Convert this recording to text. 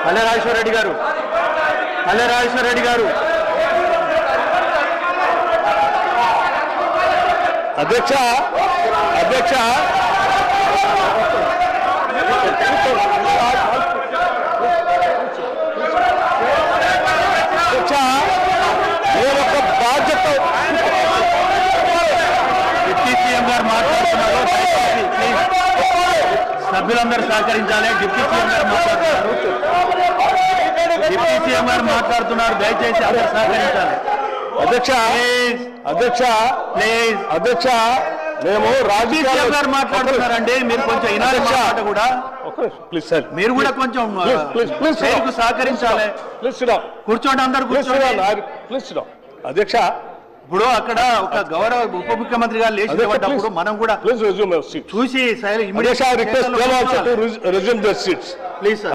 పల్లె రాజేశ్వర రెడ్డి గారు అధ్యక్ష నేను ఒక బాధ్యత డిప్యూటీ సీఎం గారు మాట్లాడుతున్నారు. సభ్యులందరూ సహకరించాలి. డిప్యూటీ సీఎం గారు మాట్లాడుతున్నారు. దయచేసి అందరూ సహకరించాలి. అధ్యక్ష మేము రాజకీయ గారు మాట్లాడుతున్నారండి. మీరు కొంచెం వినాలి కూడా. ప్లీజ్ సార్, మీరు కూడా కొంచెం సహకరించాలి. కూర్చోండి, అందరు కూర్చోండి. అధ్యక్ష, ఇప్పుడు అక్కడ ఒక గౌరవ ఉప ముఖ్యమంత్రి గారు లేచి నిలబడ్డప్పుడు మనం కూడా చూసి ప్లీజ్